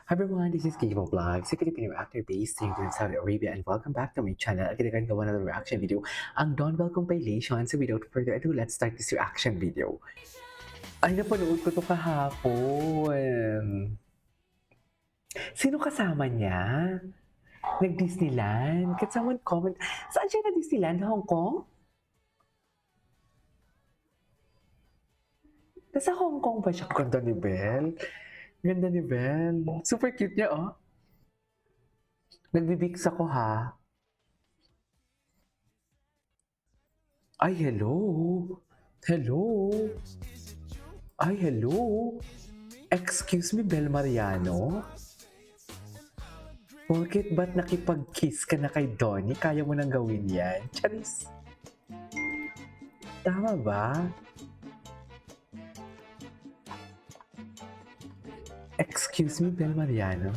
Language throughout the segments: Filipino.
Hi everyone, this is Kibo Vlogs, a Filipino actor based here in Saudi Arabia, and welcome back to my channel. Again, gawa another reaction video, ang Dawn Bell compilation. So without further ado, let's start this reaction video. Ay, napanood ko to kahapon. Sino kasama niya? Nag-Disneyland? Can someone comment? Saan siya na-Disneyland? Hong Kong? Nasa Hong Kong ba siya? Ganda ni Belle. Ganda ni Belle. Super cute niya, oh. Nagbibigsa ko, ha? Ay, hello. Hello. Ay, hello. Excuse me, Belle Mariano? Bakit ba't nakipag-kiss ka na kay Donnie? Kaya mo nang gawin yan? Charis. Tama ba? Excuse me, Belle Mariano?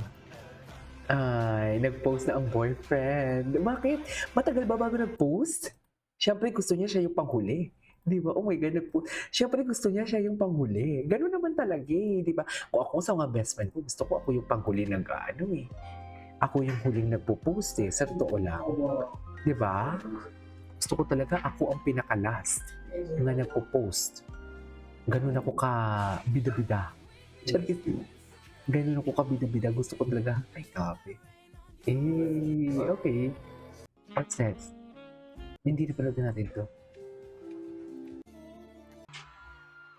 Ay, nag-post na ang boyfriend. Bakit? Matagal ba bago nag-post? Siyempre gusto niya siya yung panghuli. Di ba? Oh my God, nag-post. Siyempre gusto niya siya yung panghuli. Ganun naman talaga eh, di ba? Kung ako sa mga best friend ko, gusto ko ako yung panghuli ng ano eh. Ako yung huling nagpo-post eh, sa totoo lang. Di ba? Gusto ko talaga ako ang pinaka-last na nagpo-post. Ganun ako ka bida-bida. Ganun ako ka bida-bida. Gusto ko talaga, ay grabe. Eh, okay. What's next? Hindi na pala natin to.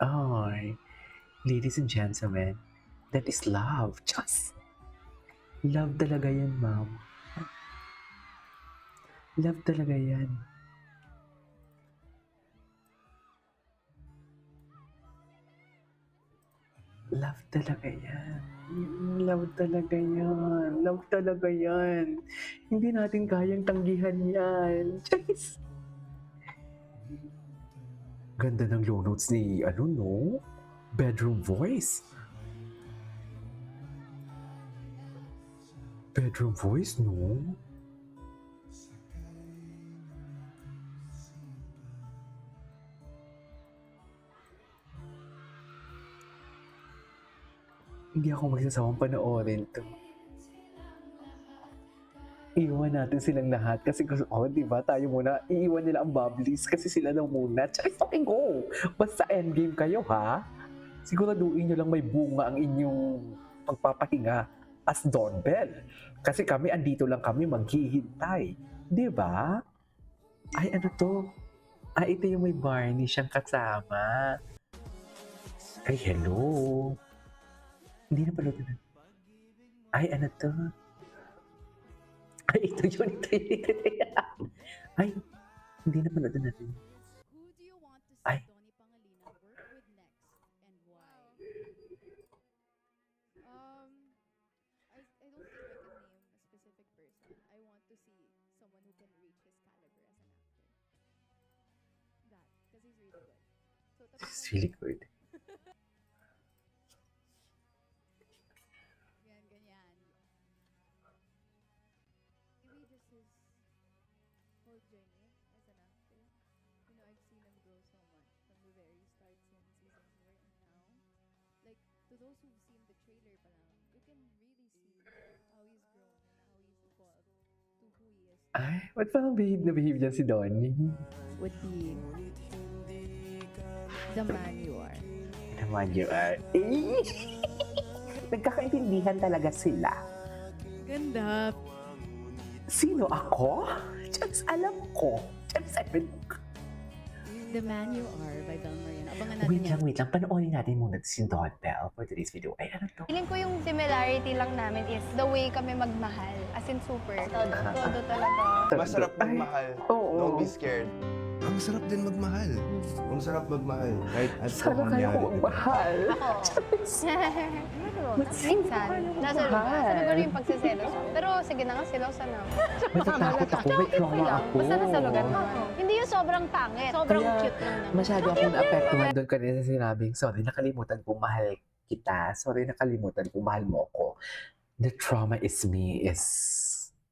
Ay, ladies and gentlemen, that is love. Just love talaga yan, ma'am. Love talaga yan. Love talaga yan. Love talaga yan. Love talaga yan. Hindi natin kayang tanggihan yan. Chais! Ganda ng low notes ni, no? Bedroom voice. Bedroom voice, no? Hindi ako magsasawang panoorin to. Iwan natin silang lahat kasi gusto ko, di ba? Tayo muna, iiwan nila ang bubblies kasi sila daw muna. Tsaka fucking go! Basta endgame kayo, ha? Siguraduhin nyo lang may bunga ang inyong pagpapahinga as Dawn Bell. Kasi kami, andito lang kami maghihintay. Di ba? Ay, ano to? Ay, ito yung may Barney siyang kasama. Ay, hello. Hindi na pala na. Ay, ano to? Ay, ito yun. Ay, hindi na pala natin. Who do you want to see Ay. Donnie Pangilinan work with next and why? I don't think I can name a specific person. I want to see someone who can reach his caliber as an actor. That, because he's really good. So, tapos This is really good. ganyan. Maybe just his whole journey as an actor. You know, I've seen him grow so much from the very start since season 4 and now. Like, to those who've seen the trailer pa lang, you can really see how he's grown and how he's evolved to who he is. Ay, ba't parang behave na behave dyan si Donnie? Would be the man you are. Naman yun. Eh! Nagkakaintindihan talaga sila. Ganda. Sino ako? Just alam ko. Just sabi The Man You Are by Bel Mariano. Abangan natin yan. wait lang. Panoorin natin muna si Dawn Bell for today's video. Ay, ano to? Feeling ko yung similarity lang namin is the way kami magmahal. As in super. Todo talaga. Masarap magmahal. Oo. Don't be scared. Ang sarap din magmahal. Ang sarap magmahal. Kahit at Sana kayo ko ang mahal. Ako. Minsan, nasa lugar. Sa lugar yung pagsiselos. Pero sige na nga, silosa na. Natatakot ako. May trauma ako. Basta nasa lugar na. Hindi yung sobrang pangit. Sobrang Kaya, cute lang naman. masyado akong naapektuhan doon kanina sa sinabing, sorry, nakalimutan ko mahal kita. Sorry, nakalimutan ko mahal mo ako. The trauma is me is...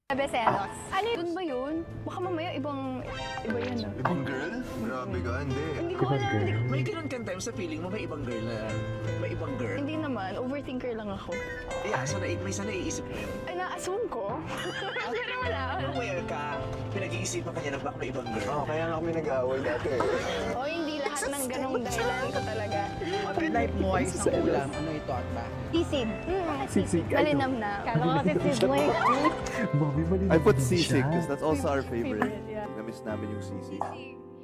Beselos. Ano yun ba yun? Baka mamaya iba yun. Ibang girl? Grabe ka, hindi. Hindi ko alam. girl. May ganun kang time sa feeling mo may ibang girl na may ibang girl. Hindi naman. naman. Overthinker lang ako. So may sana iisip mo yun. Ay, na-assume ko. Pero wala. Aware ka, pinag-iisipan ka niya na baka may ibang girl. Kaya nga kami nag-aaway dati. O, hindi lahat ng ganong dahilan ko talaga. Type mo ay isang ulam. Ano ito at bakit? Sisig. Sisig, ano? Malinam na. Kala ko kasi sizzling. Mami, malinamnam I put siya. sisig because that's also our favorite. Favorite, yeah. Namiss namin yung sisig.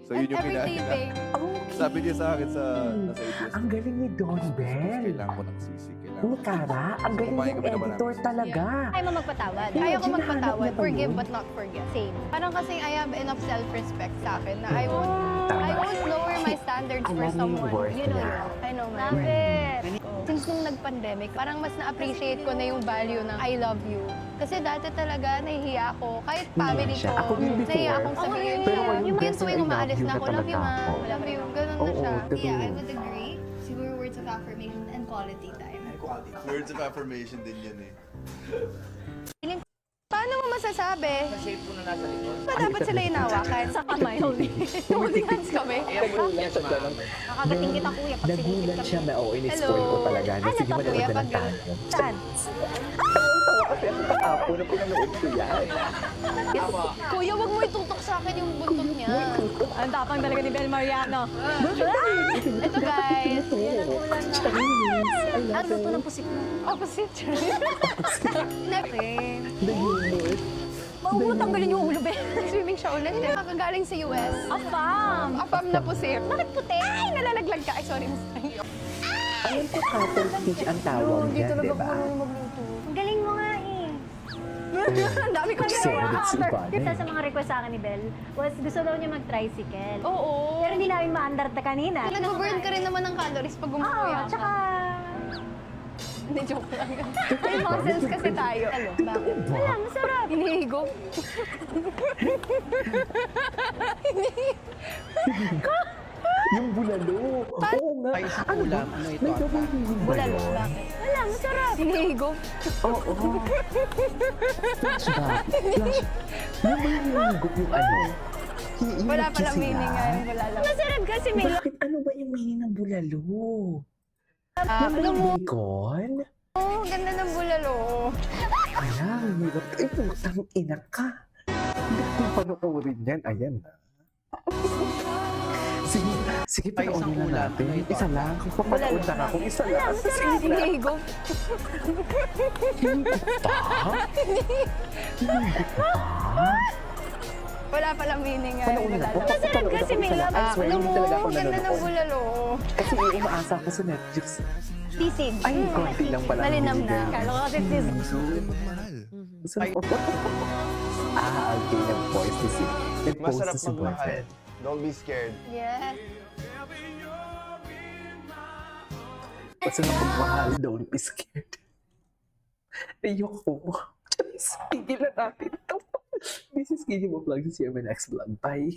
So At yun yung every kinain taping. Okay. Sabi niya sa akin sa nasa ABS. Ang galing ni Don Bell. Kailangan ko ng sisig. Kailangan Ang ko. Kara, ang galing Kumain ng kami na editor marami. talaga. Kaya mo magpatawad. Yeah, Kaya ko hinahanap magpatawad. niya ba Forgive yun? but not forget. Same. Parang kasing I have enough self-respect sa akin na I Tama. won't lower my standards for Alam mo yung someone. worth You know niya. yun. I know, man. Love it. Since nung nag-pandemic, parang mas na-appreciate ko na yung value ng I love you. Kasi dati talaga nahihiya ako. Kahit family siya. ko, Ako din before. nahihiya akong sabihin. Pero ngayon, yung mga best tuwing na I umaalis love you na ako, na love you talaga ma. ako. Love you. Ganun na Oo, siya. true. Yeah, I would agree. Siguro words of affirmation and quality time. Words of affirmation din yan eh. Paano mo masasabi? Shape ko na nasa likod. Ba dapat sila inawakan? Sa kamay. Holding hands kami. Nagulat siya talagang. Nakakatingkit ako kuya pag Nagulat sinikit siya kami. na, in-spoil ko talaga. Na, Ano sige, ka kuya manood pag na lang tayo. Saan? Tawa kasi ako kahapon na pinanood ko yan. Kuya, wag mo itutok sa akin yung buntot niya. Ang tapang talaga ni Bel Mariano. Ito guys. Ang Ano to ng pusik mo? Opposite. Never. Nagimot. Huwag mo tanggalin yung ulo, Bel. Swimming siya ulit. Kakagaling sa US. Afam! Afam na pusik. Bakit puti? Ay, nalalaglag ka. Ay, sorry. Alam ko cuttlefish ang tawag niya, di ba? Ang galing mo nga eh. Ang dami kong Kasi ginawa. it's iba na Isa eh. sa mga request sa akin ni Bel was gusto daw niya mag-tricycle. Oo. Pero hindi namin ma-under na kanina. Nag-burn ka rin naman ng calories pag Oo, umuwi. tsaka... Hindi, joke lang. May muscles kasi tayo. Ano? Bakit? Wala, masarap. Hinihigop. Yung bulalo. Oo nga. Ay, isang Ano ba? ulam. Ano ito May at bakit? gawin ba Bulalo. yun? Bakit? Wala, masarap. Hinihigop. Oo. Flashback. Yung may hinihugot yung ano. Hinihugot Wala siya palang sila. meaning nga yung bulalo. Masarap kasi may... Bakit? Ano ba yung meaning ng bulalo? Alam Yung mo, bacon? oh, ganda ng bulalo. Kaya, hirap. Ay, putang ina ka. Hindi ko panoorin yan. Ayan na. Sige, sige, Ay, isang panoorin na ulam. natin. Ano ito? Isa lang. Kung papanood na ako, isa lang. Hinihigop. Hinigot pa? Hinigot pa? Wala palang meaning nga yung Panoorin ako. bulalo. Masarap kasi may love. I swear, Alam hindi mo, talaga ako ganda ng nanonood. bulalo. Kasi umaasa ako sa Netflix. Sisig. Ay, konti lang pala. Malinam na. Kala ko kasi sis. Gusto ko rin magmahal. Okay. Nag-post na si Nag-post Masarap na si magmahal. boyfriend. Don't be scared. Yes. Masarap magmahal. Don't be scared. Ayoko. Tigilan natin ito. This is Kiki Mo Vlog. This is CMNX Vlog. Bye.